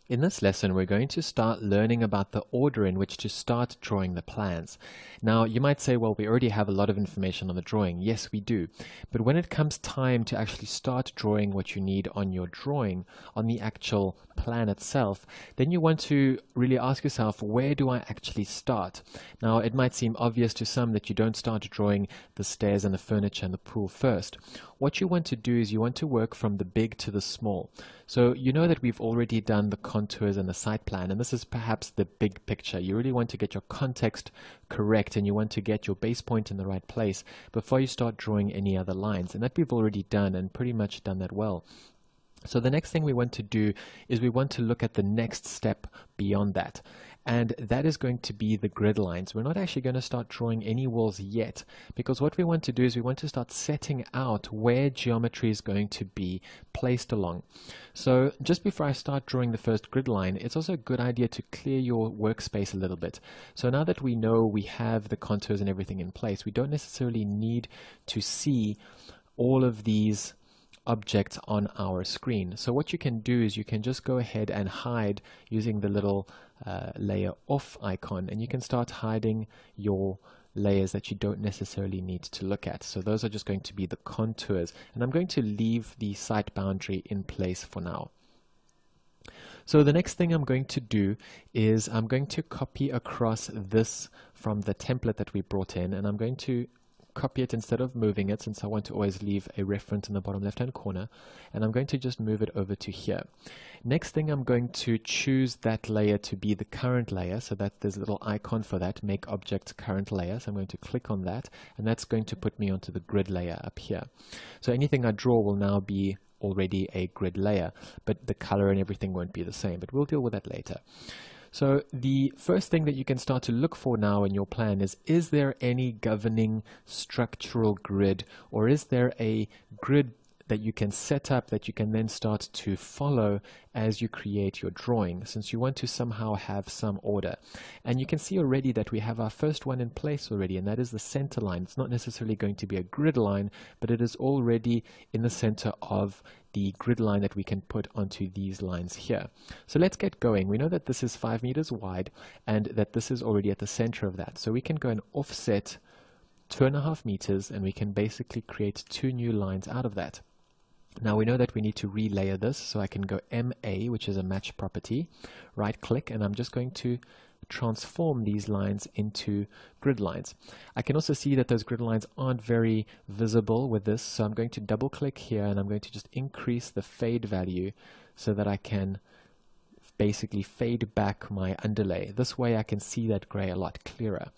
In this lesson, we're going to start learning about the order in which to start drawing the plans. Now, you might say, well, we already have a lot of information on the drawing. Yes, we do. But when it comes time to actually start drawing what you need on your drawing, on the actual plan itself, then you want to really ask yourself, where do I actually start? Now, it might seem obvious to some that you don't start drawing the stairs and the furniture and the pool first. What you want to do is you want to work from the big to the small. So you know that we've already done the contours and the site plan, and this is perhaps the big picture. You really want to get your context correct, and you want to get your base point in the right place before you start drawing any other lines, and that we've already done and pretty much done that well. So the next thing we want to do is we want to look at the next step beyond that. And that is going to be the grid lines. We're not actually going to start drawing any walls yet, because what we want to do is we want to start setting out where geometry is going to be placed along. So just before I start drawing the first grid line, it's also a good idea to clear your workspace a little bit. So now that we know we have the contours and everything in place, we don't necessarily need to see all of these objects on our screen. So what you can do is you can just go ahead and hide using the little layer off icon, and you can start hiding your layers that you don't necessarily need to look at. So those are just going to be the contours, and I'm going to leave the site boundary in place for now. So the next thing I'm going to do is I'm going to copy across this from the template that we brought in, and I'm going to copy it instead of moving it, since I want to always leave a reference in the bottom left hand corner, and I'm going to just move it over to here. Next thing, I'm going to choose that layer to be the current layer, so that there's a little icon for that, make object current layer. So I'm going to click on that, and that's going to put me onto the grid layer up here. So anything I draw will now be already a grid layer, but the color and everything won't be the same, but we'll deal with that later. So the first thing that you can start to look for now in your plan is there any governing structural grid, or is there a grid that you can set up that you can then start to follow as you create your drawing, since you want to somehow have some order. And you can see already that we have our first one in place already, and that is the center line. It's not necessarily going to be a grid line, but it is already in the center of the grid line that we can put onto these lines here. So let's get going. We know that this is 5 meters wide and that this is already at the center of that. So we can go and offset 2.5 meters, and we can basically create 2 new lines out of that. Now we know that we need to relayer this, so I can go MA, which is a match property, right click, and I'm just going to transform these lines into grid lines. I can also see that those grid lines aren't very visible with this, so I'm going to double click here, and I'm going to just increase the fade value so that I can basically fade back my underlay. This way I can see that gray a lot clearer.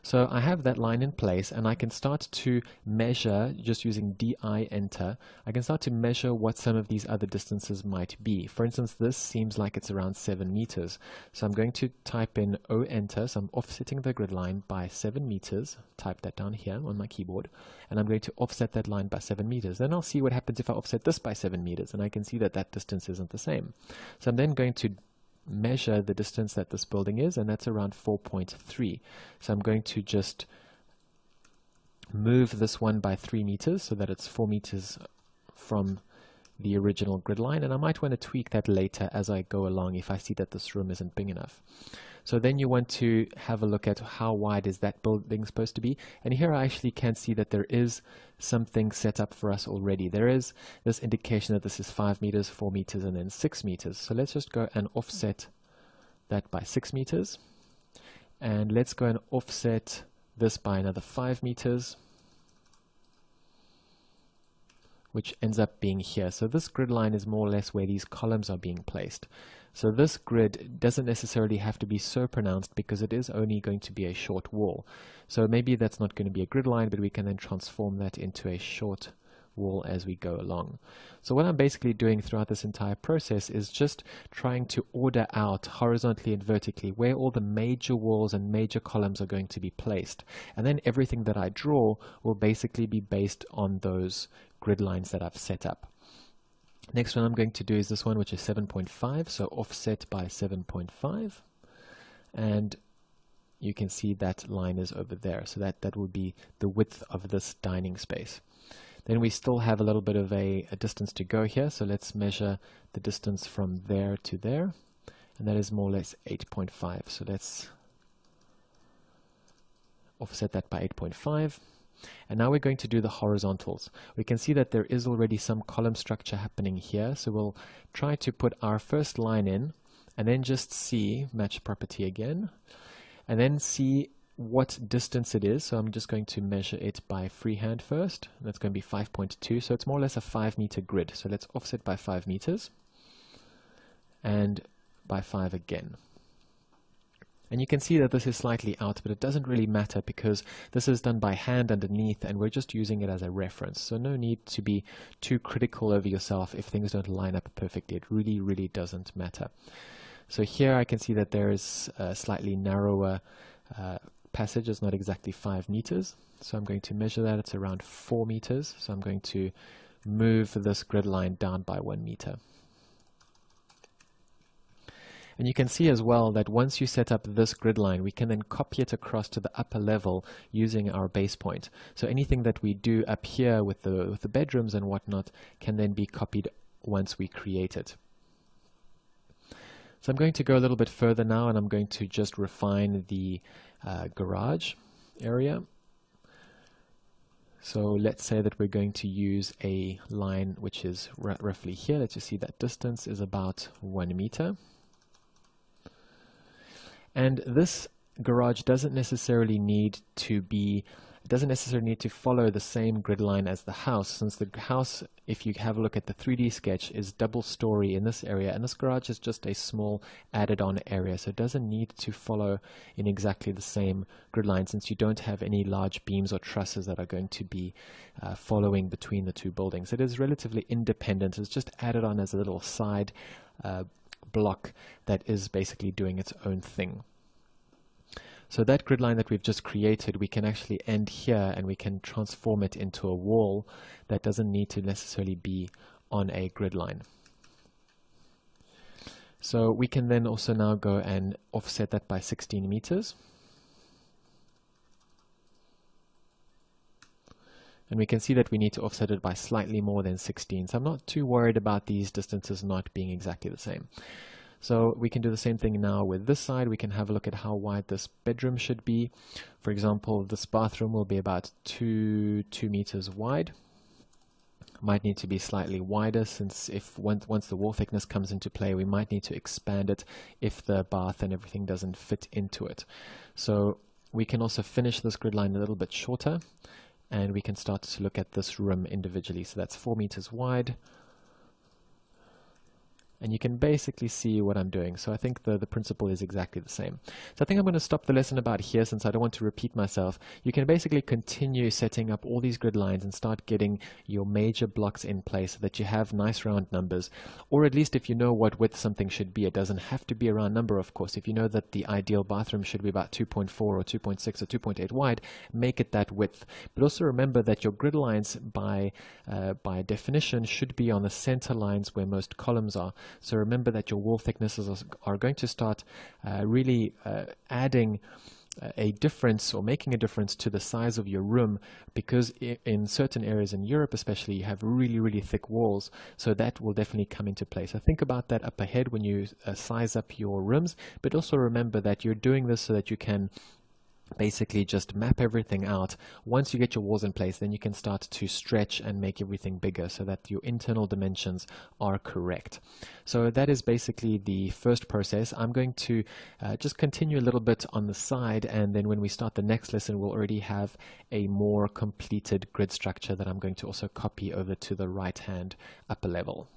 So I have that line in place, and I can start to measure, just using DI enter, I can start to measure what some of these other distances might be. For instance, this seems like it's around 7 meters. So I'm going to type in O enter, so I'm offsetting the grid line by 7 meters. Type that down here on my keyboard, and I'm going to offset that line by 7 meters. Then I'll see what happens if I offset this by 7 meters, and I can see that that distance isn't the same. So I'm then going to measure the distance that this building is, and that's around 4.3. So I'm going to just move this one by 3 meters so that it's 4 meters from the original grid line, and I might want to tweak that later as I go along if I see that this room isn't big enough. So then you want to have a look at how wide is that building supposed to be, and here I actually can see that there is something set up for us already. There is this indication that this is 5 meters, 4 meters, and then 6 meters. So let's just go and offset that by 6 meters, and let's go and offset this by another 5 meters, which ends up being here. So this grid line is more or less where these columns are being placed. So this grid doesn't necessarily have to be so pronounced because it is only going to be a short wall. So maybe that's not going to be a grid line, but we can then transform that into a short wall as we go along. So what I'm basically doing throughout this entire process is just trying to order out horizontally and vertically where all the major walls and major columns are going to be placed. And then everything that I draw will basically be based on those grid lines that I've set up. Next one I'm going to do is this one, which is 7.5, so offset by 7.5, and you can see that line is over there, so that would be the width of this dining space. Then we still have a little bit of a distance to go here, so let's measure the distance from there to there. and that is more or less 8.5. So let's offset that by 8.5. And now we're going to do the horizontals. We can see that there is already some column structure happening here, so we'll try to put our first line in and then just see, match property again, and then see what distance it is. So I'm just going to measure it by freehand first. That's going to be 5.2, so it's more or less a 5-meter grid. So let's offset by 5 meters and by 5 again. And you can see that this is slightly out, but it doesn't really matter because this is done by hand underneath and we're just using it as a reference. So no need to be too critical over yourself if things don't line up perfectly. It really, really doesn't matter. So here I can see that there is a slightly narrower passage. It's not exactly 5 meters. So I'm going to measure that. It's around 4 meters. So I'm going to move this grid line down by 1 meter. And you can see as well that once you set up this grid line, we can then copy it across to the upper level using our base point. So anything that we do up here with the bedrooms and whatnot can then be copied once we create it. So I'm going to go a little bit further now, and I'm going to just refine the garage area. So let's say that we're going to use a line which is roughly here. Let's just see that distance is about 1 meter. And this garage doesn't necessarily need to follow the same grid line as the house, since the house, if you have a look at the 3D sketch, is double story in this area, and this garage is just a small added on area, so it doesn't need to follow in exactly the same grid line, since you don't have any large beams or trusses that are going to be following between the two buildings. It is relatively independent. It's just added on as a little side block that is basically doing its own thing. So that grid line that we've just created, we can actually end here and we can transform it into a wall that doesn't need to necessarily be on a grid line. So we can then also now go and offset that by 16 meters. And we can see that we need to offset it by slightly more than 16. So I'm not too worried about these distances not being exactly the same. So we can do the same thing now with this side. We can have a look at how wide this bedroom should be. For example, this bathroom will be about 2 meters wide. Might need to be slightly wider, since once the wall thickness comes into play, we might need to expand it if the bath and everything doesn't fit into it. So we can also finish this grid line a little bit shorter, and we can start to look at this room individually. So that's 4 meters wide. And you can basically see what I'm doing. So I think the principle is exactly the same. So I think I'm going to stop the lesson about here, since I don't want to repeat myself. You can basically continue setting up all these grid lines and start getting your major blocks in place so that you have nice round numbers. Or at least if you know what width something should be, it doesn't have to be a round number, of course. If you know that the ideal bathroom should be about 2.4 or 2.6 or 2.8 wide, make it that width. But also remember that your grid lines by definition should be on the center lines where most columns are. So remember that your wall thicknesses are going to start really adding a difference, or making a difference to the size of your room, because in certain areas in Europe especially, you have really, really thick walls, so that will definitely come into play. So think about that up ahead when you size up your rooms, but also remember that you're doing this so that you can basically just map everything out. Once you get your walls in place, then you can start to stretch and make everything bigger so that your internal dimensions are correct. So that is basically the first process. I'm going to just continue a little bit on the side, and then when we start the next lesson, we'll already have a more completed grid structure that I'm going to also copy over to the right hand upper level.